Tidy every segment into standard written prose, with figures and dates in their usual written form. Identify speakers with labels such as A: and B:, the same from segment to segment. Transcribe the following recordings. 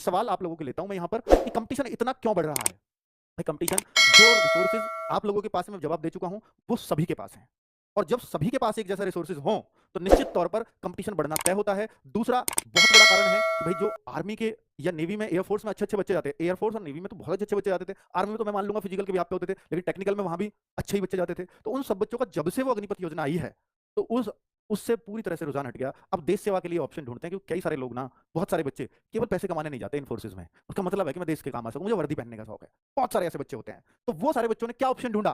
A: सवाल आप लोगों के लेता हूं मैं यहां पर कि कंपटीशन इतना क्यों बढ़ रहा है। भाई कंपटीशन, जो रिसोर्सेज आप लोगों के पास है, मैं जवाब दे चुका हूं, वो सभी के पास है। और जब सभी के पास एक जैसा रिसोर्सेज हो तो निश्चित तौर पर कंपटीशन बढ़ना तय होता है। दूसरा बहुत बड़ा कारण है कि भाई जो आर्मी के या नेवी में, एयरफोर्स में अच्छे अच्छे बच्चे जाते हैं, एयरफोर्स और नेवी में तो बहुत अच्छे अच्छे बच्चे जाते थे, आर्मी में तो मैं मान लूंगा फिजिकल के भी आप पे होते थे, लेकिन टेक्निकल में वहां भी अच्छे ही बच्चे जाते थे। तो उन सब बच्चों का जब से वो अग्निपथ योजना आई है तो उससे पूरी तरह से रुझान हट गया। अब देश सेवा के लिए ऑप्शन ढूंढते हैं, क्योंकि कई सारे लोग ना, बहुत सारे बच्चे केवल पैसे कमाने नहीं जाते इन फोर्सेज में, उसका मतलब है कि मैं देश के काम आ सकूं, मुझे वर्दी पहनने का शौक है। बहुत सारे ऐसे बच्चे होते हैं। तो वो सारे बच्चों ने क्या ऑप्शन ढूंढा,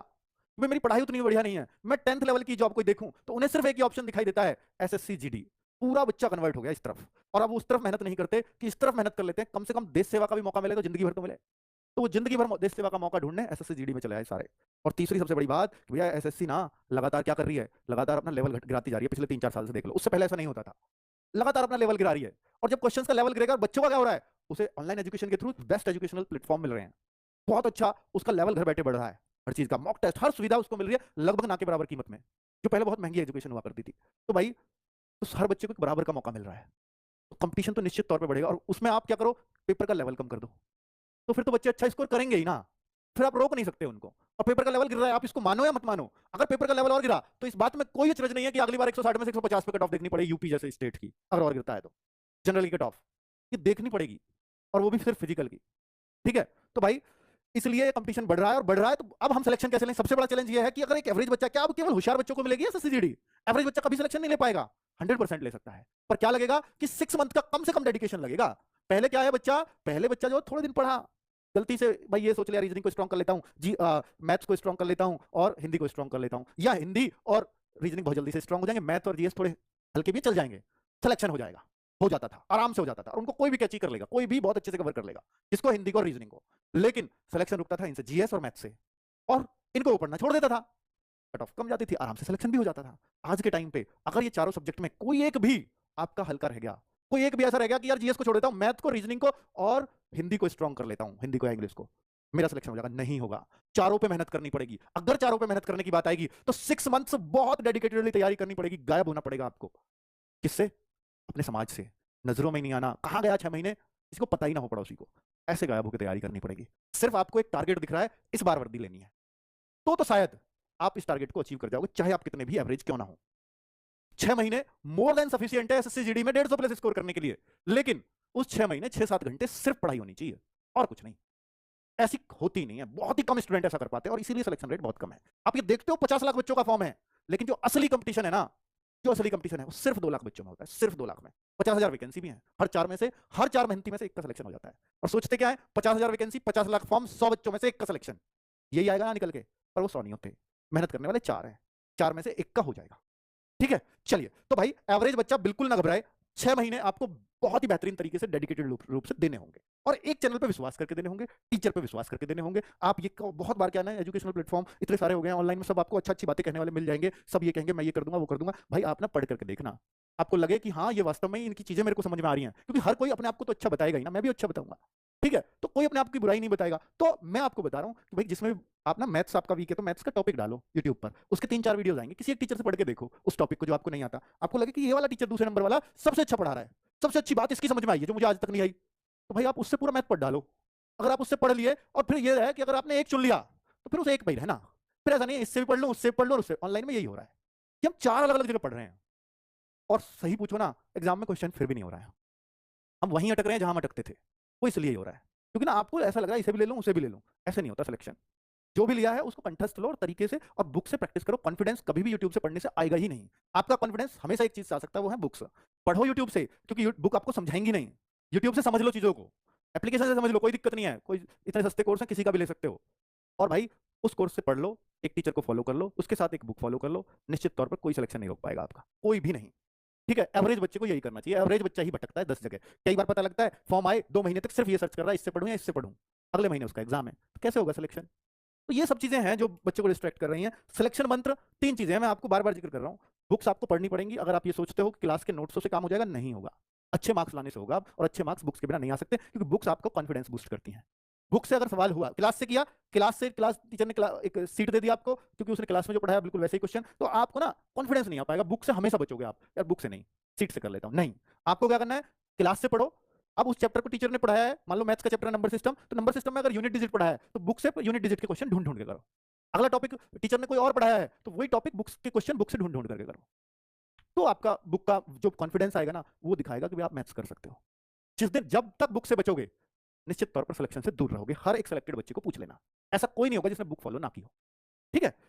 A: भाई मेरी पढ़ाई उतनी बढ़िया नहीं है, मैं 10th लेवल की जॉब कोई देखूं तो उन्हें सिर्फ एक ही ऑप्शन दिखाई देता है, एसएससी जीडी। पूरा बच्चा कन्वर्ट हो गया इस तरफ, और अब उस तरफ मेहनत नहीं करते कि इस तरफ मेहनत कर लेते हैं, कम से कम देश सेवा का भी मौका मिले तो जिंदगी भर तो मिले। तो वो जिंदगी भर देश सेवा का मौका ढूंढने एसएससी जीडी में चले आए सारे। और तीसरी सबसे बड़ी बात, भैया एसएससी ना लगातार क्या कर रही है, लगातार अपना लेवल गिराती जा रही है। पिछले 3-4 साल से देख लो, उससे पहले ऐसा नहीं होता था। लगातार अपना लेवल गिरा रही है। और जब क्वेश्चंस का लेवल गिरेगा, बच्चों का क्या हो रहा है, उसे ऑनलाइन एजुकेशन के थ्रू बेस्ट एजुकेशनल प्लेटफॉर्म मिल रहे हैं, बहुत अच्छा उसका लेवल घर बैठे बढ़ रहा है। हर चीज का मॉक टेस्ट, हर सुविधा उसको मिल रही है लगभग ना के बराबर कीमत में, जो पहले बहुत महंगी एजुकेशन हुआ करती थी। तो भाई उस हर बच्चे को एक बराबर का मौका मिल रहा है, तो कंपटीशन तो निश्चित तौर पे बढ़ेगा। और उसमें आप क्या करो, पेपर का लेवल कम कर दो, तो फिर तो बच्चे अच्छा स्कोर करेंगे ही ना, फिर आप रोक नहीं सकते उनको। और पेपर का लेवल गिर रहा है, आप इसको मानो या मत मानो, अगर पेपर का लेवल और गिरा तो इस बात में कोई अचरज नहीं है कि अगली बार 160 में से 150 पे कट ऑफ देखनी पड़ेगी यूपी जैसे स्टेट की, अगर और गिरता है तो जनरल की कट ऑफ ये देखनी पड़ेगी, और वो भी सिर्फ फिजिकल की। ठीक है, तो भाई इसलिए कंपटीशन बढ़ रहा है, और बढ़ रहा है तो अब हम सिलेक्शन कैसे लें। सबसे बड़ा चैलेंज ये है कि अगर एक एवरेज बच्चा, क्या अब केवल होशियार बच्चों को मिलेगी एसएससीजीडी, एवरेज बच्चा कभी सिलेक्शन नहीं ले पाएगा। 100% ले सकता है, पर क्या लगेगा कि 6 मंथ का कम से कम डेडिकेशन लगेगा। पहले क्या है, पहले बच्चा जो थोड़े दिन पढ़ा, गलती से भाई ये सोच लिया रीजनिंग को स्ट्रॉन्ग कर लेता हूं जी, मैथ्स को स्ट्रॉन्ग कर लेता हूं और हिंदी को स्ट्रॉन्ग कर लेता हूं, या हिंदी और रीजनिंग बहुत जल्दी से स्ट्रॉन्ग हो जाएंगे, मैथ और जीएस थोड़े हल्के भी चल जाएंगे, सिलेक्शन हो जाएगा। हो जाता था, आराम से हो जाता था, और उनको कोई भी कैची कर लेगा, कोई भी बहुत अच्छे से कवर कर लेगा, जिसको हिंदी को और रीजनिंग को। लेकिन सिलेक्शन रुकता था इनसे, जीएस और मैथ से, और इनको वो पढ़ना छोड़ देता था, कट ऑफ कम जाती थी, आराम से सिलेक्शन भी हो जाता था। आज के टाइम पे अगर ये चारों सब्जेक्ट में कोई एक भी आपका हल्का रह गया, कोई एक भी ऐसा रह गया कि यार जीएस को छोड़ देता हूं, मैथ को, रीजनिंग को और हिंदी को स्ट्रॉन्ग कर लेता हूं, हिंदी को या इंग्लिश को, मेरा सिलेक्शन हो जाएगा, नहीं होगा। चारों पे मेहनत करनी पड़ेगी। अगर चारों पे मेहनत करने की बात आएगी तो 6 मंथ्स बहुत डेडिकेटेडली तैयारी करनी पड़ेगी, गायब होना पड़ेगा आपको। किससे? अपने समाज से, नजरों में नहीं आना, कहां गया 6 महीने, इसको पता ही ना हो पड़ोसी को, ऐसे गायब होकर तैयारी करनी पड़ेगी। सिर्फ आपको एक टारगेट दिख रहा है, इस बार वर्दी लेनी है, तो शायद आप इस टारगेट को अचीव कर जाओगे, चाहे आप कितने भी एवरेज क्यों ना हो। 6 महीने मोर देन सफिशिएंट है एसएससी जीडी में 150 प्लस स्कोर करने के लिए, लेकिन उस 6 महीने 6-7 घंटे सिर्फ पढ़ाई होनी चाहिए, और कुछ नहीं। ऐसी होती नहीं है, बहुत ही कम स्टूडेंट ऐसा कर पाते हैं, और इसीलिए सिलेक्शन रेट बहुत कम है। आप ये देखते हो 50 लाख बच्चों का फॉर्म है, लेकिन जो असली कंपटीशन है ना, जो असली कंपटीशन है वो सिर्फ 2 लाख बच्चों में होता है, सिर्फ 2 लाख में। 50,000 वैकेंसी भी है, हर चार मेहनती में से एक का सिलेक्शन हो जाता है। और सोचते क्या है, 50,000 वैकेंसी, 50 लाख फॉर्म, 100 बच्चों में से एक का सिलेक्शन, यही आएगा ना निकल के, पर वो 100 नहीं होते, मेहनत करने वाले 4 हैं, 4 में से एक का हो जाएगा। ठीक है, चलिए, तो भाई एवरेज बच्चा बिल्कुल ना घबराए, 6 महीने आपको बहुत ही बेहतरीन तरीके से डेडिकेटेड रूप से देने होंगे, और एक चैनल पे विश्वास करके देने होंगे, टीचर पे विश्वास करके देने होंगे। आप ये बहुत बार क्या ना, एजुकेशनल प्लेटफॉर्म इतने सारे हो गए हैं ऑनलाइन में, सब आपको अच्छा अच्छी बातें कहने वाले मिल जाएंगे, सब ये कहेंगे मैं ये कर दूंगा वो कर दूंगा। भाई आप ना पढ़ करके देखना, आपको लगे कि हाँ ये वास्तव में इनकी चीजें मेरे को समझ में आ रही हैं, क्योंकि हर कोई अपने आप को तो अच्छा बताएगा ही ना, मैं भी अच्छा बताऊंगा। ठीक है, तो कोई अपने आप की बुराई नहीं बताएगा। तो मैं आपको बता रहा हूँ कि भाई जिसमें आप ना मैथ्स आपका वीक है तो मैथ्स का टॉपिक डालो यूट्यूब पर, उसके 3-4 वीडियोस आएंगे, किसी एक टीचर से पढ़ के देखो उस टॉपिक को जो आपको नहीं आता, आपको लगे कि ये वाला टीचर दूसरे नंबर वाला सबसे अच्छा पढ़ा रहा है, सबसे अच्छी बात इसकी समझ में आई है जो मुझे आज तक नहीं आई, तो भाई आप उससे पूरा मैथ पढ़ डालो। अगर आप उससे पढ़ लिए, और फिर ये है कि अगर आपने एक चुन लिया तो फिर उसे एक पे ही रहना, फिर ऐसा नहीं है इससे भी पढ़ लो उससे पढ़ लो, उससे। ऑनलाइन में यही हो रहा है कि हम 4 अलग अलग जगह पढ़ रहे हैं, और सही पूछो ना, एग्जाम में क्वेश्चन फिर भी नहीं हो रहा है, हम वहीं अटक रहे हैं जहां हम अटकते थे। वो इसलिए हो रहा है क्योंकि ना आपको ऐसा लग रहा है इसे भी ले लूं उसे भी ले लूं, ऐसे नहीं होता सिलेक्शन। जो भी लिया है उसको कंठस्थ लो और तरीके से, और बुक से प्रैक्टिस करो। कॉन्फिडेंस कभी भी यूट्यूब से पढ़ने से आएगा ही नहीं। आपका कॉन्फिडेंस हमेशा एक चीज से आ सकता है, वो है बुक्स। पढ़ो यूट्यूब से, क्योंकि बुक आपको समझाएंगी नहीं, यूट्यूब से समझ लो चीजों को, एप्लीकेशन से समझ लो, कोई दिक्कत नहीं है, कोई इतने सस्ते कोर्स हैं किसी का भी ले सकते हो। और भाई उस कोर्स से पढ़ लो, एक टीचर को फॉलो कर लो, उसके साथ एक बुक फॉलो कर लो, निश्चित तौर पर कोई सिलेक्शन नहीं रोक पाएगा आपका, कोई भी नहीं। ठीक है, एवरेज बच्चे को यही करना चाहिए। एवरेज बच्चा ही भटकता है 10 जगह, कई बार पता लगता है फॉर्म आए 2 महीने तक सिर्फ ये सर्च कर रहा है, इससे पढ़ूं या इससे पढ़ूं, अगले महीने उसका एग्जाम है, तो कैसे होगा सिलेक्शन। तो ये सब चीजें हैं जो बच्चों को डिस्ट्रैक्ट कर रही हैं। सिलेक्शन मंत्र 3 चीजें हैं, मैं आपको बार बार जिक्र कर रहा हूं। बुक्स आपको पढ़नी पड़ेंगी, अगर आप ये सोचते हो कि क्लास के नोट्सों से काम हो जाएगा, नहीं होगा। अच्छे मार्क्स लाने से होगा, और अच्छे मार्क्स बुक्स के बिना नहीं आ सकते, क्योंकि बुक्स आपको कॉन्फिडेंस बूस्ट करती हैं। बुक से अगर सवाल हुआ, क्लास से किया, क्लास टीचर ने एक सीट दे दी आपको, क्योंकि उसने क्लास में जो पढ़ाया बिल्कुल वैसे ही क्वेश्चन, तो आपको ना कॉन्फिडेंस नहीं आ पाएगा। बुक से हमेशा बचोगे आप, यार बुक से नहीं, सीट से कर लेता हूं, नहीं। आपको क्या करना है, क्लास से पढ़ो, अब उस चैप्टर को टीचर ने पढ़ाया है, मान लो मैथ्स का चैप्टर नंबर सिस्टम, तो नंबर सिस्टम में अगर यूनिट डिजिट पढ़ाया है तो बुक से यूनिट डिजिट के क्वेश्चन ढूंढ ढूंढ के करो। अगला टॉपिक टीचर ने कोई और पढ़ाया है तो वही टॉपिक बुक्स के क्वेश्चन बुक से ढूंढ ढूंढ करके करो। तो आपका बुक का जो कॉन्फिडेंस आएगा ना, वो दिखाएगा कि भाई आप मैथ्स कर सकते हो। जिस दिन जब तक बुक से बचोगे, निश्चित तौर पर सिलेक्शन से दूर रहोगे। हर एक सिलेक्टेड बच्चे को पूछ लेना, ऐसा कोई नहीं होगा जिसने बुक फॉलो ना की हो। ठीक है।